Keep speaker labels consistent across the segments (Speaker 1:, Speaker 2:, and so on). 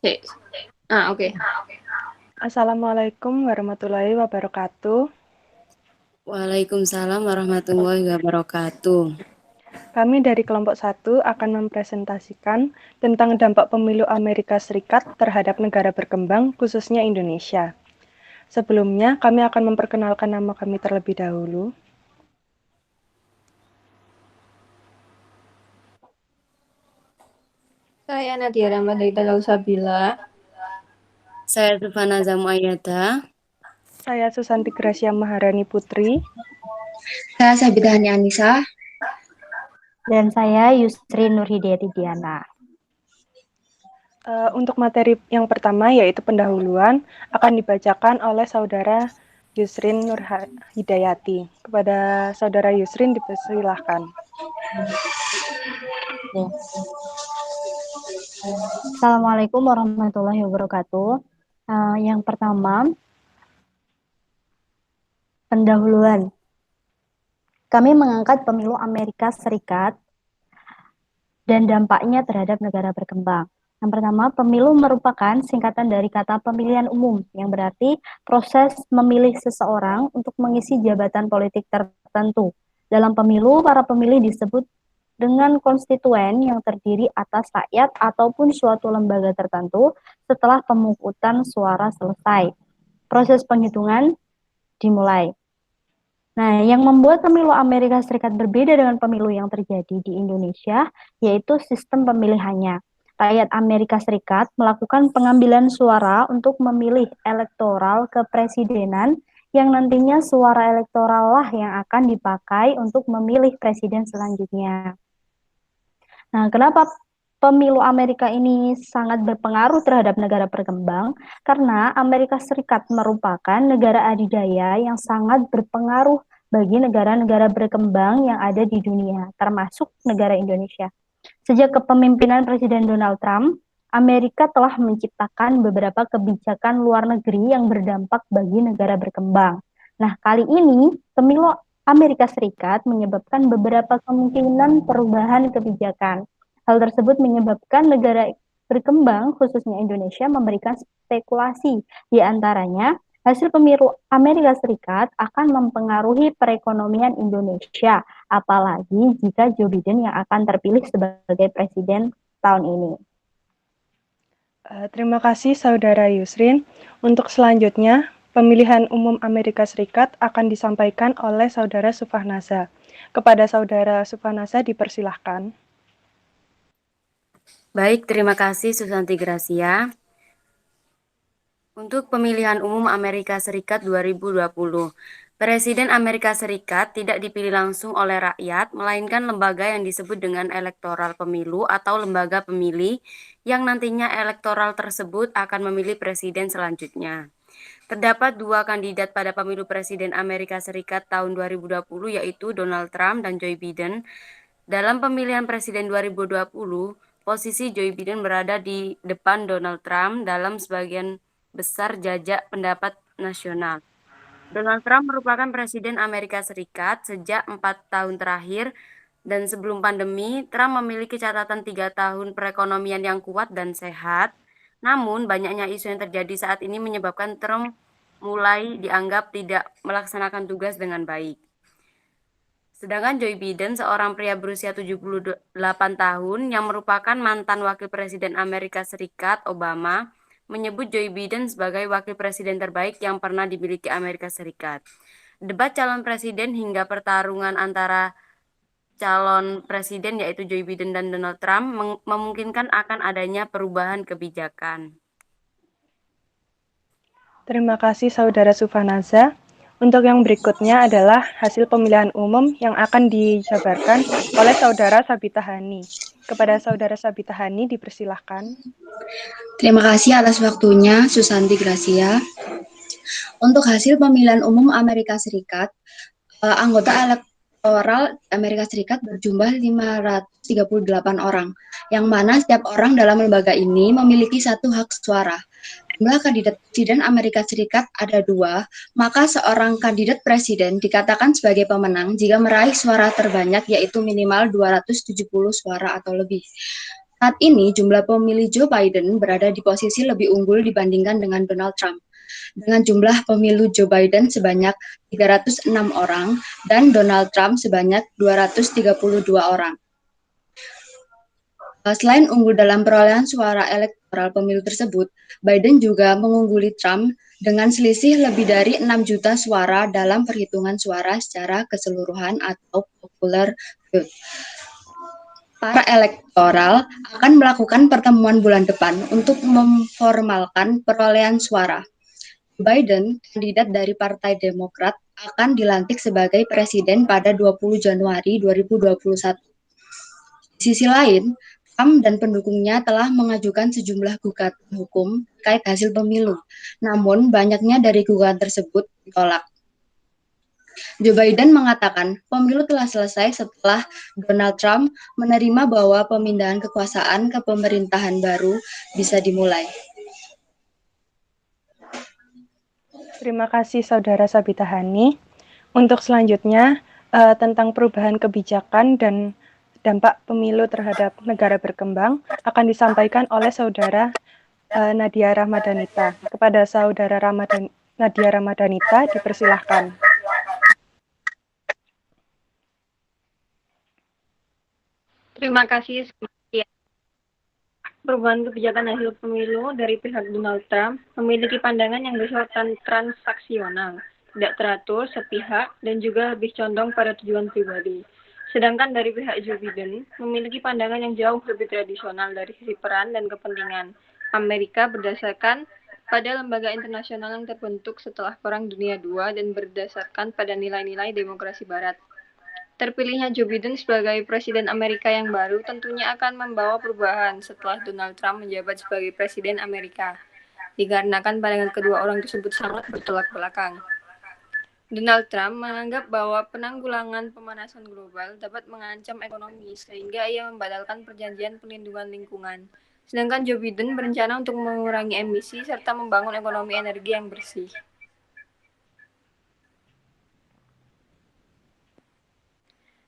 Speaker 1: Oke. Oke.
Speaker 2: Assalamualaikum warahmatullahi wabarakatuh.
Speaker 1: Waalaikumsalam warahmatullahi wabarakatuh.
Speaker 2: Kami dari kelompok 1 akan mempresentasikan tentang dampak pemilu Amerika Serikat terhadap negara berkembang, khususnya Indonesia. Sebelumnya, kami akan memperkenalkan nama kami terlebih dahulu.
Speaker 1: Saya Nadia Ramadita Sabila. Saya Tufana Zamuayada.
Speaker 2: Saya Susanti Gracia Maharani Putri.
Speaker 3: Saya Sabita Hani Anissa.
Speaker 4: Dan saya Yusri Nurhidayati Diana.
Speaker 2: Untuk materi yang pertama yaitu pendahuluan akan dibacakan oleh Saudara Yusrin Nurhidayati. Kepada Saudara Yusrin dipersilahkan.
Speaker 4: Assalamualaikum warahmatullahi wabarakatuh. Yang pertama, pendahuluan. Kami mengangkat pemilu Amerika Serikat dan dampaknya terhadap negara berkembang. Yang pertama, pemilu merupakan singkatan dari kata pemilihan umum, yang berarti proses memilih seseorang untuk mengisi jabatan politik tertentu. Dalam pemilu, para pemilih disebut dengan konstituen yang terdiri atas rakyat ataupun suatu lembaga tertentu. Setelah pemungutan suara selesai, proses penghitungan dimulai. Nah, yang membuat pemilu Amerika Serikat berbeda dengan pemilu yang terjadi di Indonesia, yaitu sistem pemilihannya. Rakyat Amerika Serikat melakukan pengambilan suara untuk memilih elektoral kepresidenan, yang nantinya suara elektoral lah yang akan dipakai untuk memilih presiden selanjutnya. Nah, kenapa pemilu Amerika ini sangat berpengaruh terhadap negara berkembang? Karena Amerika Serikat merupakan negara adidaya yang sangat berpengaruh bagi negara-negara berkembang yang ada di dunia, termasuk negara Indonesia. Sejak kepemimpinan Presiden Donald Trump, Amerika telah menciptakan beberapa kebijakan luar negeri yang berdampak bagi negara berkembang. Nah, kali ini pemilu Amerika Serikat menyebabkan beberapa kemungkinan perubahan kebijakan. Hal tersebut menyebabkan negara berkembang, khususnya Indonesia, memberikan spekulasi. Di antaranya, hasil pemilu Amerika Serikat akan mempengaruhi perekonomian Indonesia, apalagi jika Joe Biden yang akan terpilih sebagai presiden tahun ini.
Speaker 2: Terima kasih Saudara Yusrin. Untuk selanjutnya, pemilihan umum Amerika Serikat akan disampaikan oleh Saudara Sufahnasa. Kepada Saudara Sufahnasa dipersilahkan.
Speaker 1: Baik, terima kasih Susanti Gracia. Untuk pemilihan umum Amerika Serikat 2020, Presiden Amerika Serikat tidak dipilih langsung oleh rakyat, melainkan lembaga yang disebut dengan elektoral pemilu atau lembaga pemilih yang nantinya elektoral tersebut akan memilih presiden selanjutnya. Terdapat dua kandidat pada pemilu presiden Amerika Serikat tahun 2020 yaitu Donald Trump dan Joe Biden. Dalam pemilihan presiden 2020, posisi Joe Biden berada di depan Donald Trump dalam sebagian besar jajak pendapat nasional. Donald Trump merupakan presiden Amerika Serikat sejak 4 tahun terakhir dan sebelum pandemi, Trump memiliki catatan 3 tahun perekonomian yang kuat dan sehat. Namun, banyaknya isu yang terjadi saat ini menyebabkan Trump mulai dianggap tidak melaksanakan tugas dengan baik. Sedangkan Joe Biden, seorang pria berusia 78 tahun yang merupakan mantan wakil presiden Amerika Serikat, Obama, menyebut Joe Biden sebagai wakil presiden terbaik yang pernah dimiliki Amerika Serikat. Debat calon presiden hingga pertarungan antara calon presiden yaitu Joe Biden dan Donald Trump memungkinkan akan adanya perubahan kebijakan.
Speaker 2: Terima kasih Saudara Sufahnasa. Untuk yang berikutnya adalah hasil pemilihan umum yang akan dijabarkan oleh Saudara Sabita Hani. Kepada Saudara Sabita Hani dipersilahkan.
Speaker 3: Terima kasih atas waktunya, Susanti Gracia. Untuk hasil pemilihan umum Amerika Serikat, anggota elektoral Amerika Serikat berjumlah 538 orang, yang mana setiap orang dalam lembaga ini memiliki satu hak suara. Jumlah kandidat presiden Amerika Serikat ada 2, maka seorang kandidat presiden dikatakan sebagai pemenang jika meraih suara terbanyak yaitu minimal 270 suara atau lebih. Saat ini, jumlah pemilih Joe Biden berada di posisi lebih unggul dibandingkan dengan Donald Trump. Dengan jumlah pemilu Joe Biden sebanyak 306 orang dan Donald Trump sebanyak 232 orang. Selain unggul dalam perolehan suara elektoral pemilu tersebut, Biden juga mengungguli Trump dengan selisih lebih dari 6 juta suara dalam perhitungan suara secara keseluruhan atau popular vote. Para elektoral akan melakukan pertemuan bulan depan untuk memformalkan perolehan suara. Biden, kandidat dari Partai Demokrat, akan dilantik sebagai presiden pada 20 Januari 2021. Di sisi lain, Trump dan pendukungnya telah mengajukan sejumlah gugatan hukum terkait hasil pemilu. Namun, banyaknya dari gugatan tersebut ditolak. Joe Biden mengatakan pemilu telah selesai setelah Donald Trump menerima bahwa pemindahan kekuasaan ke pemerintahan baru bisa dimulai.
Speaker 2: Terima kasih Saudara Sabita Hani. Untuk selanjutnya, tentang perubahan kebijakan dan dampak pemilu terhadap negara berkembang akan disampaikan oleh Saudara Nadia Ramadhanita. Kepada Saudara Nadia Ramadhanita, dipersilahkan.
Speaker 5: Terima kasih. Perubahan kebijakan hasil pemilu dari pihak Donald Trump memiliki pandangan yang bersifat transaksional, tidak teratur, sepihak, dan juga lebih condong pada tujuan pribadi. Sedangkan dari pihak Joe Biden memiliki pandangan yang jauh lebih tradisional dari sisi peran dan kepentingan Amerika berdasarkan pada lembaga internasional yang terbentuk setelah Perang Dunia II dan berdasarkan pada nilai-nilai demokrasi Barat. Terpilihnya Joe Biden sebagai Presiden Amerika yang baru tentunya akan membawa perubahan setelah Donald Trump menjabat sebagai Presiden Amerika, dikarenakan pandangan kedua orang tersebut sangat bertolak belakang. Donald Trump menganggap bahwa penanggulangan pemanasan global dapat mengancam ekonomi, sehingga ia membatalkan perjanjian perlindungan lingkungan. Sedangkan Joe Biden berencana untuk mengurangi emisi serta membangun ekonomi energi yang bersih.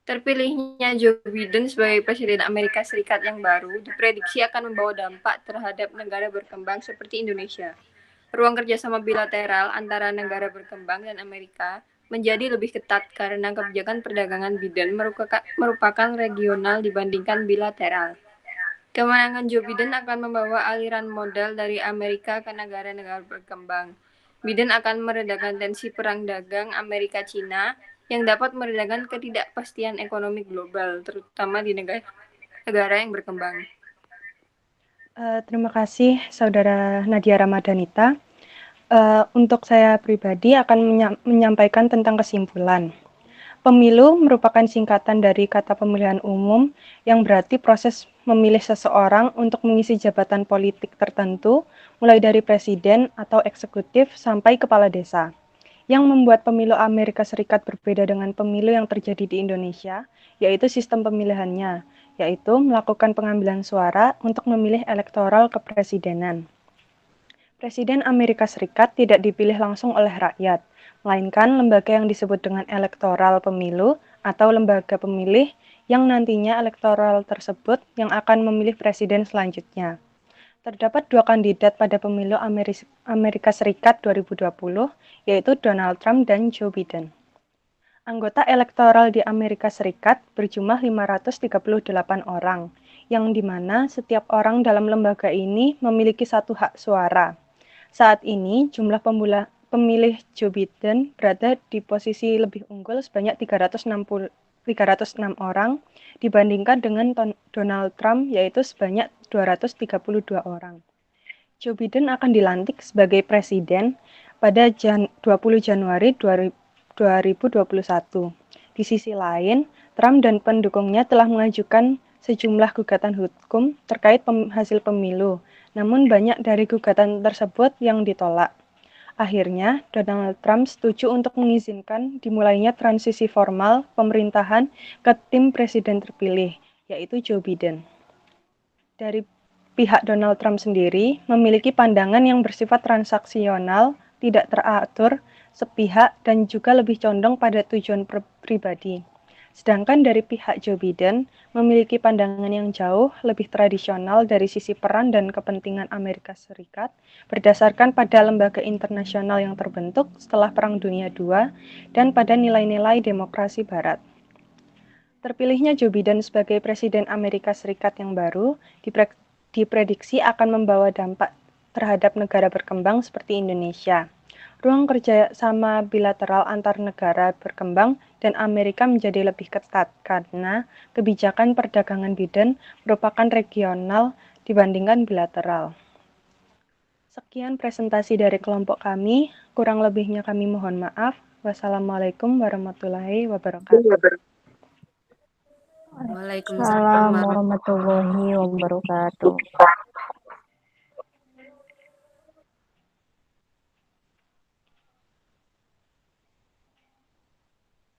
Speaker 5: Terpilihnya Joe Biden sebagai Presiden Amerika Serikat yang baru diprediksi akan membawa dampak terhadap negara berkembang seperti Indonesia. Ruang kerjasama bilateral antara negara berkembang dan Amerika menjadi lebih ketat karena kebijakan perdagangan Biden merupakan regional dibandingkan bilateral. Kemenangan Joe Biden akan membawa aliran modal dari Amerika ke negara-negara berkembang. Biden akan meredakan tensi perang dagang Amerika-China yang dapat meredakan ketidakpastian ekonomi global, terutama di negara yang berkembang.
Speaker 2: Terima kasih Saudara Nadia Ramadhanita. Untuk saya pribadi akan menyampaikan tentang kesimpulan. Pemilu merupakan singkatan dari kata pemilihan umum yang berarti proses memilih seseorang untuk mengisi jabatan politik tertentu, mulai dari presiden atau eksekutif sampai kepala desa. Yang membuat pemilu Amerika Serikat berbeda dengan pemilu yang terjadi di Indonesia, yaitu sistem pemilihannya, yaitu melakukan pengambilan suara untuk memilih elektoral kepresidenan. Presiden Amerika Serikat tidak dipilih langsung oleh rakyat, melainkan lembaga yang disebut dengan elektoral pemilu atau lembaga pemilih yang nantinya elektoral tersebut yang akan memilih presiden selanjutnya. Terdapat dua kandidat pada pemilu Amerika Serikat 2020, yaitu Donald Trump dan Joe Biden. Anggota elektoral di Amerika Serikat berjumlah 538 orang, yang dimana setiap orang dalam lembaga ini memiliki satu hak suara. Saat ini, jumlah pemilih Joe Biden berada di posisi lebih unggul sebanyak 306 orang dibandingkan dengan Donald Trump yaitu sebanyak 232 orang. Joe Biden akan dilantik sebagai presiden pada 20 Januari 2021. Di sisi lain, Trump dan pendukungnya telah mengajukan sejumlah gugatan hukum terkait hasil pemilu, namun banyak dari gugatan tersebut yang ditolak. Akhirnya, Donald Trump setuju untuk mengizinkan dimulainya transisi formal pemerintahan ke tim presiden terpilih, yaitu Joe Biden. Dari pihak Donald Trump sendiri memiliki pandangan yang bersifat transaksional, tidak teratur, sepihak, dan juga lebih condong pada tujuan pribadi. Sedangkan dari pihak Joe Biden memiliki pandangan yang jauh lebih tradisional dari sisi peran dan kepentingan Amerika Serikat berdasarkan pada lembaga internasional yang terbentuk setelah Perang Dunia II dan pada nilai-nilai demokrasi Barat. Terpilihnya Joe Biden sebagai Presiden Amerika Serikat yang baru diprediksi akan membawa dampak terhadap negara berkembang seperti Indonesia. Ruang kerjasama bilateral antar negara berkembang dan Amerika menjadi lebih ketat karena kebijakan perdagangan Biden merupakan regional dibandingkan bilateral. Sekian presentasi dari kelompok kami, kurang lebihnya kami mohon maaf. Wassalamualaikum warahmatullahi wabarakatuh.
Speaker 1: Waalaikumsalam
Speaker 4: Assalamualaikum warahmatullahi wabarakatuh.